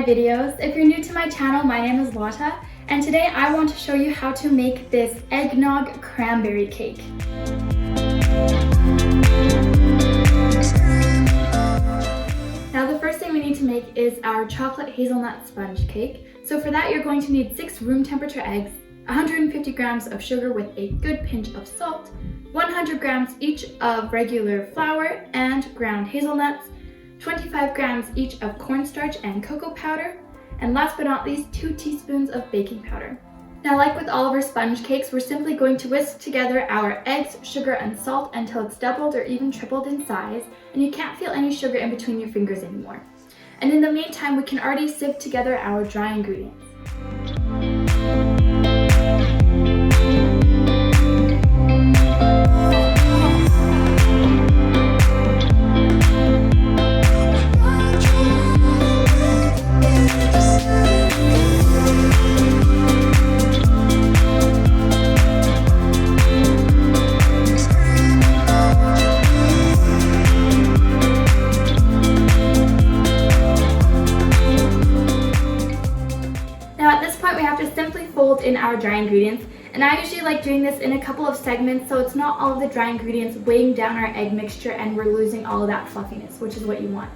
videos. If you're new to my channel, my name is Lotta, and today I want to show you how to make this eggnog cranberry cake. Now the first thing we need to make is our chocolate hazelnut sponge cake. So for that you're going to need 6 room temperature eggs, 150 grams of sugar with a good pinch of salt, 100 grams each of regular flour and ground hazelnuts, 25 grams each of cornstarch and cocoa powder, and last but not least 2 teaspoons of baking powder. Now, like with all of our sponge cakes, we're simply going to whisk together our eggs, sugar, and salt until it's doubled or even tripled in size, and you can't feel any sugar in between your fingers anymore. And in the meantime, we can already sieve together our dry ingredients. Fold in our dry ingredients, and I usually like doing this in a couple of segments so it's not all of the dry ingredients weighing down our egg mixture and we're losing all of that fluffiness, which is what you want.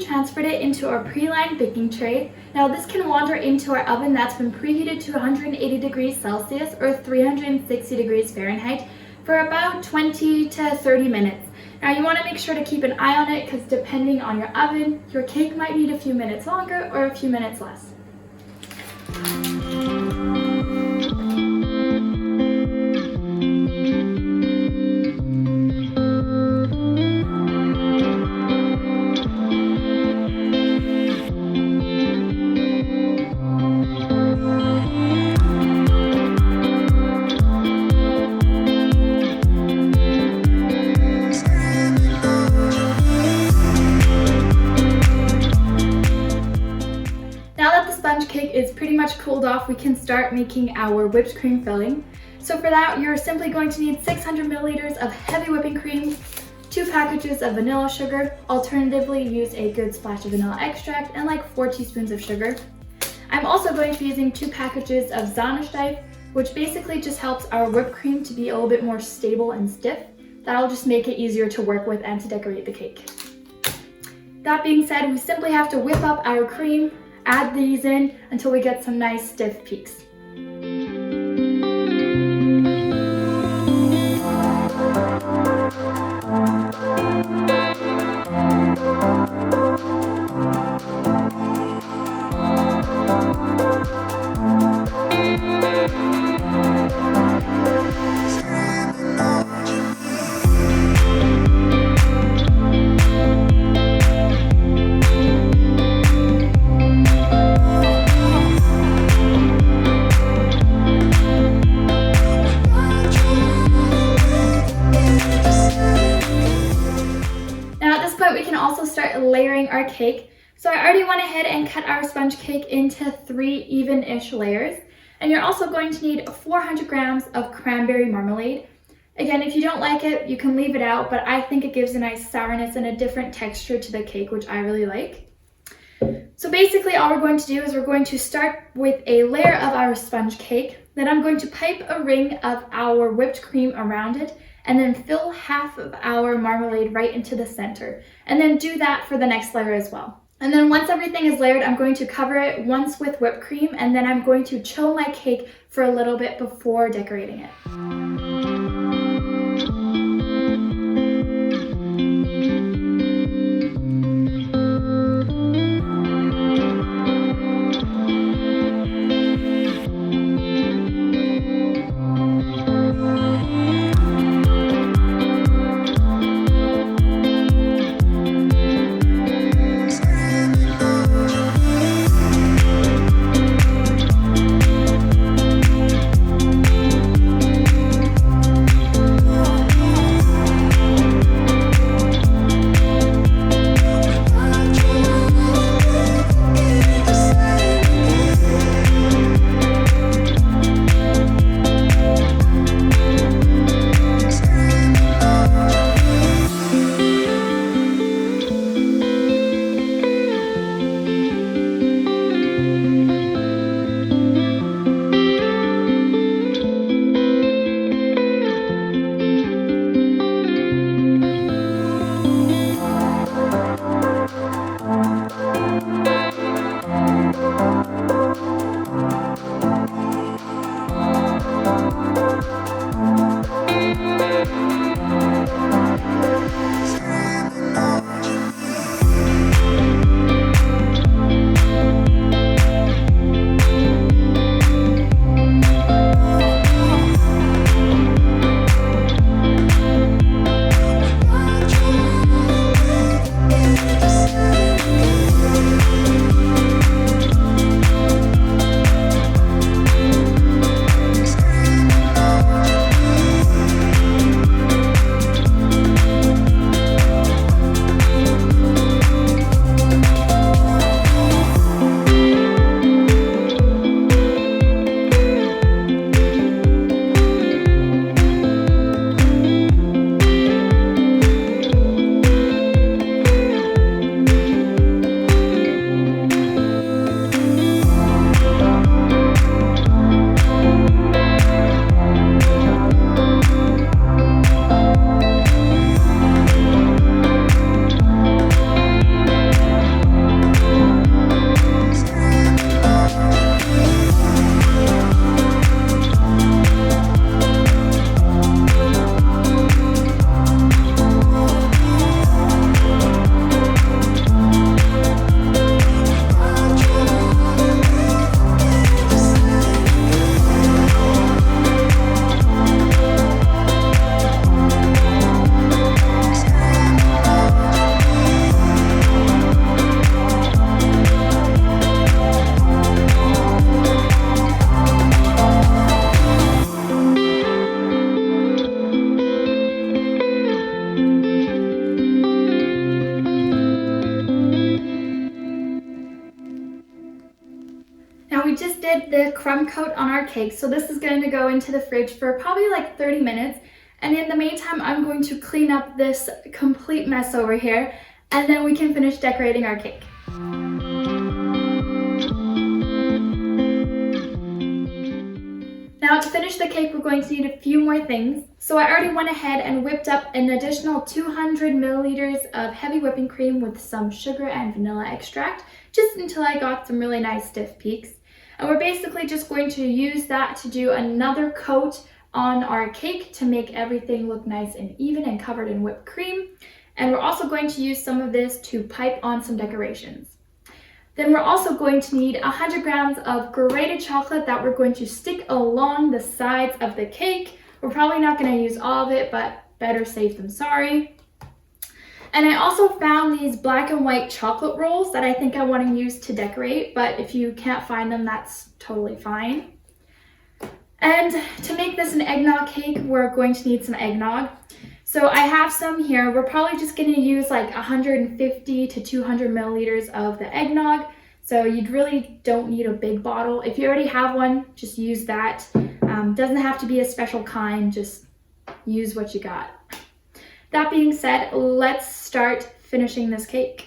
Transferred it into our pre-lined baking tray. Now this can wander into our oven that's been preheated to 180 degrees Celsius or 360 degrees Fahrenheit for about 20 to 30 minutes. Now you want to make sure to keep an eye on it because depending on your oven, your cake might need a few minutes longer or a few minutes less. Cake is pretty much cooled off, we can start making our whipped cream filling. So for that, you're simply going to need 600 milliliters of heavy whipping cream, 2 packages of vanilla sugar, alternatively use a good splash of vanilla extract, and like 4 teaspoons of sugar. I'm also going to be using 2 packages of Sahnesteif, which basically just helps our whipped cream to be a little bit more stable and stiff. That'll just make it easier to work with and to decorate the cake. That being said, we simply have to whip up our cream, add these in until we get some nice stiff peaks. We can also start layering our cake. So I already went ahead and cut our sponge cake into 3 even-ish layers. And you're also going to need 400 grams of cranberry marmalade. Again, if you don't like it, you can leave it out, but I think it gives a nice sourness and a different texture to the cake, which I really like. So basically all we're going to do is we're going to start with a layer of our sponge cake. Then I'm going to pipe a ring of our whipped cream around it, and then fill half of our marmalade right into the center. And then do that for the next layer as well. And then once everything is layered, I'm going to cover it once with whipped cream, and then I'm going to chill my cake for a little bit before decorating it. crumb coat on our cake, so this is going to go into the fridge for probably like 30 minutes. And in the meantime, I'm going to clean up this complete mess over here, and then we can finish decorating our cake. Now to finish the cake, we're going to need a few more things. So I already went ahead and whipped up an additional 200 milliliters of heavy whipping cream with some sugar and vanilla extract, just until I got some really nice stiff peaks. And we're basically just going to use that to do another coat on our cake to make everything look nice and even and covered in whipped cream. And we're also going to use some of this to pipe on some decorations. Then we're also going to need 100 grams of grated chocolate that we're going to stick along the sides of the cake. We're probably not going to use all of it, but better safe than sorry. And I also found these black and white chocolate rolls that I think I want to use to decorate, but if you can't find them, that's totally fine. And to make this an eggnog cake, we're going to need some eggnog. So I have some here. We're probably just going to use like 150 to 200 milliliters of the eggnog. So you really don't need a big bottle. If you already have one, just use that. Doesn't have to be a special kind, just use what you got. That being said, let's start finishing this cake.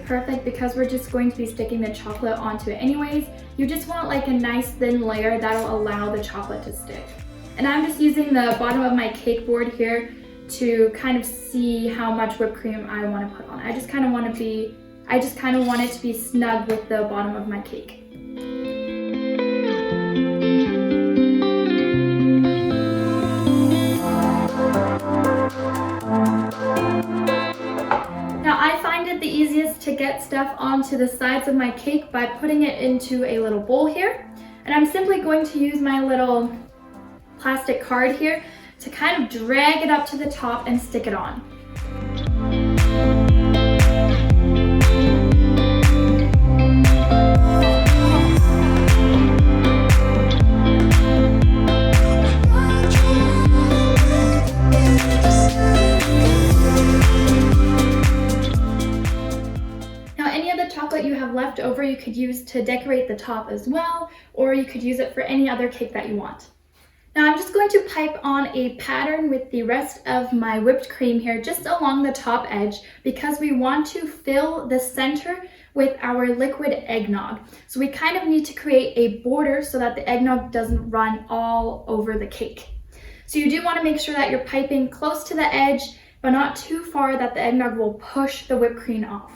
Perfect because we're just going to be sticking the chocolate onto it anyways. You just want like a nice thin layer that'll allow the chocolate to stick. And I'm just using the bottom of my cake board here to kind of see how much whipped cream I want to put on. I just kind of want it to be snug with the bottom of my cake. Now I find it the easiest to get stuff onto the sides of my cake by putting it into a little bowl here. And I'm simply going to use my little plastic card here to kind of drag it up to the top and stick it on. You have left over, you could use to decorate the top as well, or you could use it for any other cake that you want. Now I'm just going to pipe on a pattern with the rest of my whipped cream here just along the top edge because we want to fill the center with our liquid eggnog. So we kind of need to create a border so that the eggnog doesn't run all over the cake. So you do want to make sure that you're piping close to the edge, but not too far that the eggnog will push the whipped cream off.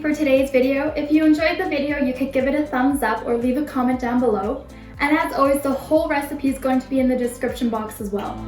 For today's video. If you enjoyed the video, you could give it a thumbs up or leave a comment down below. And as always, the whole recipe is going to be in the description box as well.